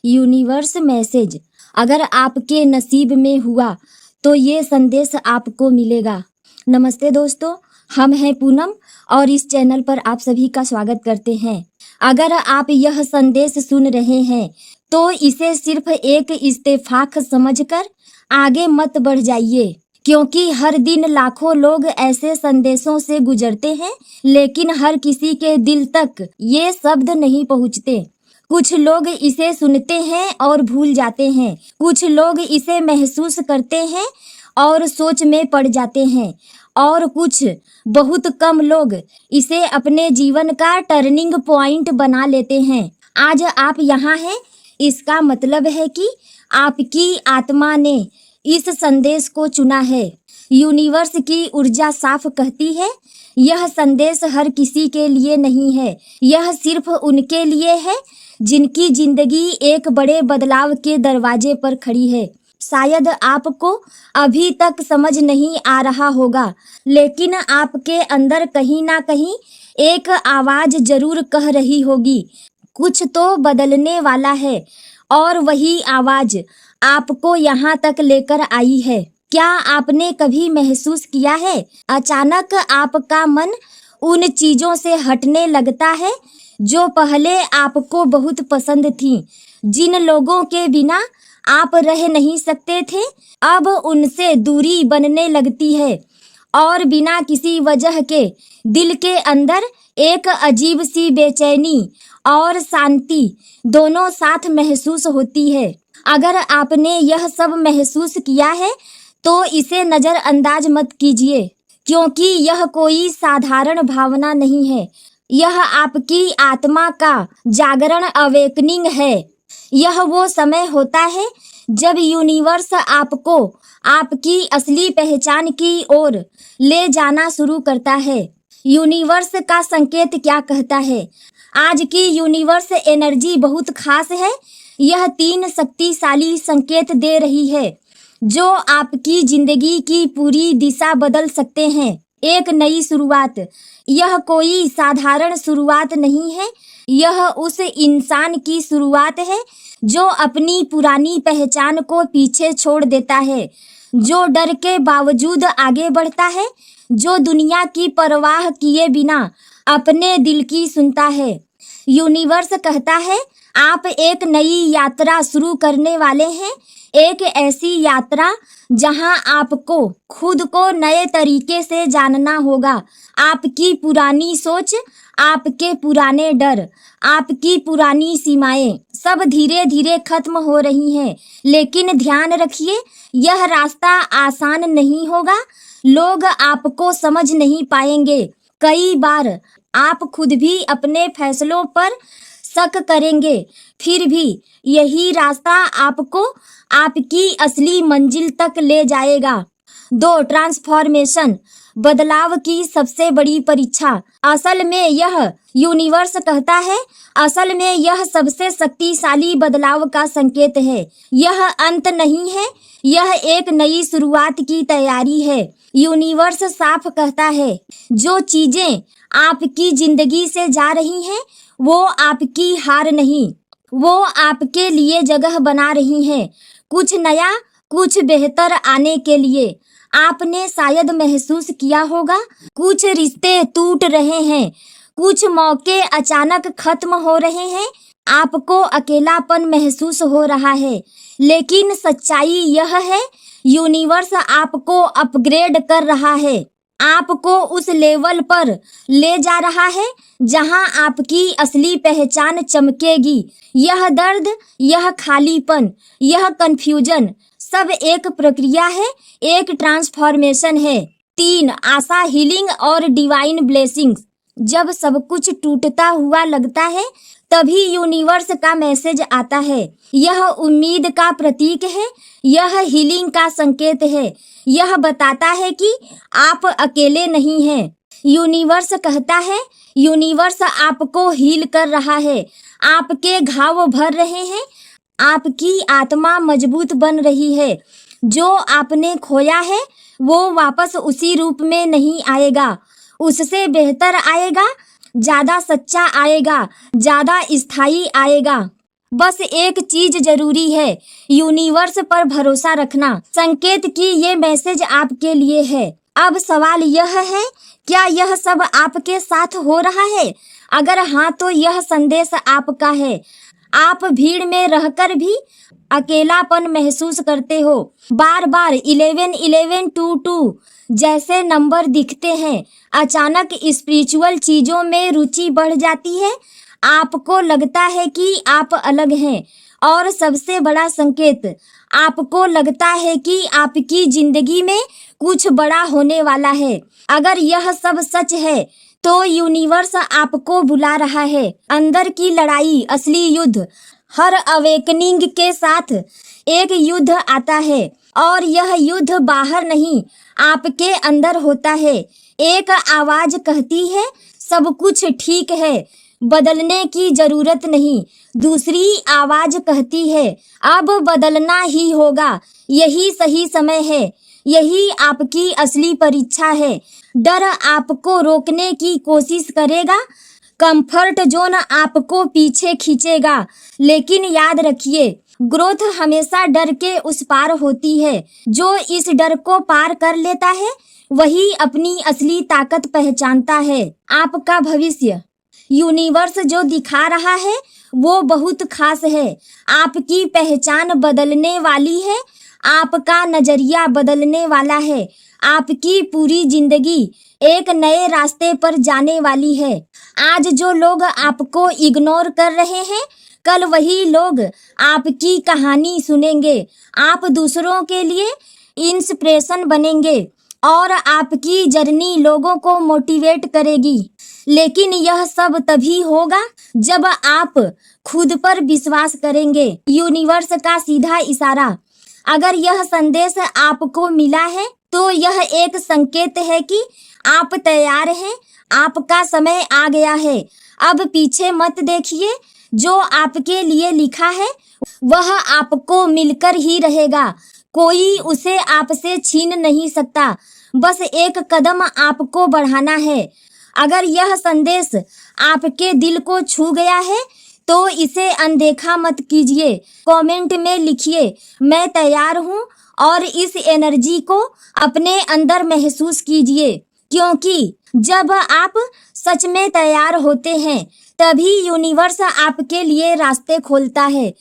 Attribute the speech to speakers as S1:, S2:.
S1: Universe message. अगर आपके नसीब में हुआ तो ये संदेश आपको मिलेगा। नमस्ते दोस्तों, हम हैं पूनम और इस चैनल पर आप सभी का स्वागत करते हैं। अगर आप यह संदेश सुन रहे हैं तो इसे सिर्फ एक इत्तेफाक समझकर आगे मत बढ़ जाइए, क्योंकि हर दिन लाखों लोग ऐसे संदेशों से गुजरते हैं, लेकिन हर किसी के दिल तक ये शब्द नहीं पहुंचते। कुछ लोग इसे सुनते हैं और भूल जाते हैं, कुछ लोग इसे महसूस करते हैं और सोच में पड़ जाते हैं, और कुछ बहुत कम लोग इसे अपने जीवन का टर्निंग पॉइंट बना लेते हैं। आज आप यहाँ हैं, इसका मतलब है कि आपकी आत्मा ने इस संदेश को चुना है। यूनिवर्स की ऊर्जा साफ कहती है, यह संदेश हर किसी के लिए नहीं है, यह सिर्फ उनके लिए है जिनकी जिंदगी एक बड़े बदलाव के दरवाजे पर खड़ी है। शायद आपको अभी तक समझ नहीं आ रहा होगा, लेकिन आपके अंदर कहीं ना कहीं एक आवाज जरूर कह रही होगी, कुछ तो बदलने वाला है, और वही आवाज आपको यहाँ तक लेकर आई है। क्या आपने कभी महसूस किया है, अचानक आपका मन उन चीजों से हटने लगता है जो पहले आपको बहुत पसंद थी, जिन लोगों के बिना आप रह नहीं सकते थे, अब उनसे दूरी बनने लगती है, और बिना किसी वजह के दिल के अंदर एक अजीब सी बेचैनी और शांति दोनों साथ महसूस होती है। अगर आपने यह सब महसूस किया है तो इसे नजरअंदाज मत कीजिए, क्योंकि यह कोई साधारण भावना नहीं है, यह आपकी आत्मा का जागरण, अवेकनिंग है। यह वो समय होता है जब यूनिवर्स आपको आपकी असली पहचान की ओर ले जाना शुरू करता है। यूनिवर्स का संकेत क्या कहता है? आज की यूनिवर्स एनर्जी बहुत खास है। यह 3 शक्तिशाली संकेत दे रही है जो आपकी जिंदगी की पूरी दिशा बदल सकते हैं। एक नई शुरुआत। यह कोई साधारण शुरुआत नहीं है, यह उस इंसान की शुरुआत है जो अपनी पुरानी पहचान को पीछे छोड़ देता है, जो डर के बावजूद आगे बढ़ता है, जो दुनिया की परवाह किए बिना अपने दिल की सुनता है। यूनिवर्स कहता है, आप एक नई यात्रा शुरू करने वाले हैं, एक ऐसी यात्रा जहां आपको खुद को नए तरीके से जानना होगा। आपकी पुरानी सोच, आपके पुराने डर, आपकी पुरानी सीमाएं सब धीरे धीरे खत्म हो रही हैं। लेकिन ध्यान रखिए, यह रास्ता आसान नहीं होगा। लोग आपको समझ नहीं पाएंगे। कई बार आप खुद भी अपने फैसलों पर शक करेंगे, फिर भी यही रास्ता आपको आपकी असली मंजिल तक ले जाएगा। 2. ट्रांसफॉर्मेशन, बदलाव की सबसे बड़ी परीक्षा। असल में यह यूनिवर्स कहता है, असल में यह सबसे शक्तिशाली बदलाव का संकेत है। यह अंत नहीं है, यह एक नई शुरुआत की तैयारी है। यूनिवर्स साफ कहता है, जो चीजें आपकी जिंदगी से जा रही हैं वो आपकी हार नहीं, वो आपके लिए जगह बना रही हैं, कुछ नया, कुछ बेहतर आने के लिए। आपने शायद महसूस किया होगा, कुछ रिश्ते टूट रहे हैं, कुछ मौके अचानक खत्म हो रहे हैं, आपको अकेलापन महसूस हो रहा है, लेकिन सच्चाई यह है, यूनिवर्स आपको अपग्रेड कर रहा है, आपको उस लेवल पर ले जा रहा है जहां आपकी असली पहचान चमकेगी। यह दर्द, यह खालीपन, यह कंफ्यूजन सब एक प्रक्रिया है, एक ट्रांसफॉर्मेशन है। 3. आशा, हीलिंग और डिवाइन ब्लेसिंग्स। जब सब कुछ टूटता हुआ लगता है तभी यूनिवर्स का मैसेज आता है। यह उम्मीद का प्रतीक है, यह हीलिंग का संकेत है, यह बताता है कि आप अकेले नहीं हैं। यूनिवर्स कहता है, यूनिवर्स आपको हील कर रहा है, आपके घाव भर रहे हैं, आपकी आत्मा मजबूत बन रही है। जो आपने खोया है वो वापस उसी रूप में नहीं आएगा, उससे बेहतर आएगा, ज्यादा सच्चा आएगा, ज्यादा स्थायी आएगा। बस एक चीज जरूरी है, यूनिवर्स पर भरोसा रखना। संकेत की ये मैसेज आपके लिए है। अब सवाल यह है, क्या यह सब आपके साथ हो रहा है? अगर हाँ, तो यह संदेश आपका है। आप भीड़ में रहकर भी अकेलापन महसूस करते हो। बार बार 111122 जैसे नंबर दिखते हैं। अचानक स्पिरिचुअल चीजों में रुचि बढ़ जाती है। आपको लगता है कि आप अलग हैं। और सबसे बड़ा संकेत, आपको लगता है कि आपकी जिंदगी में कुछ बड़ा होने वाला है। अगर यह सब सच है तो यूनिवर्स आपको बुला रहा है। अंदर की लड़ाई, असली युद्ध। हर अवेकनिंग के साथ एक युद्ध आता है और यह युद्ध बाहर नहीं, आपके अंदर होता है। एक आवाज कहती है, सब कुछ ठीक है, बदलने की जरूरत नहीं। दूसरी आवाज कहती है, अब बदलना ही होगा, यही सही समय है, यही आपकी असली परीक्षा है। डर आपको रोकने की कोशिश करेगा, कंफर्ट जोन आपको पीछे खींचेगा। लेकिन याद रखिए, ग्रोथ हमेशा डर के उस पार होती है। जो इस डर को पार कर लेता है वही अपनी असली ताकत पहचानता है। आपका भविष्य यूनिवर्स जो दिखा रहा है वो बहुत खास है। आपकी पहचान बदलने वाली है, आपका नजरिया बदलने वाला है। आपकी पूरी जिंदगी एक नए रास्ते पर जाने वाली है। आज जो लोग आपको इग्नोर कर रहे हैं, कल वही लोग आपकी कहानी सुनेंगे। आप दूसरों के लिए इंस्पिरेशन बनेंगे और आपकी जर्नी लोगों को मोटिवेट करेगी। लेकिन यह सब तभी होगा जब आप खुद पर विश्वास करेंगे। यूनिवर्स का सीधा इशारा, अगर यह संदेश आपको मिला है तो यह एक संकेत है कि आप तैयार हैं, आपका समय आ गया है। अब पीछे मत देखिए, जो आपके लिए लिखा है वह आपको मिलकर ही रहेगा। कोई उसे आपसे छीन नहीं सकता। बस एक कदम आपको बढ़ाना है। अगर यह संदेश आपके दिल को छू गया है तो इसे अनदेखा मत कीजिए। कमेंट में लिखिए, मैं तैयार हूँ, और इस एनर्जी को अपने अंदर महसूस कीजिए। क्योंकि जब आप सच में तैयार होते हैं तभी यूनिवर्स आपके लिए रास्ते खोलता है।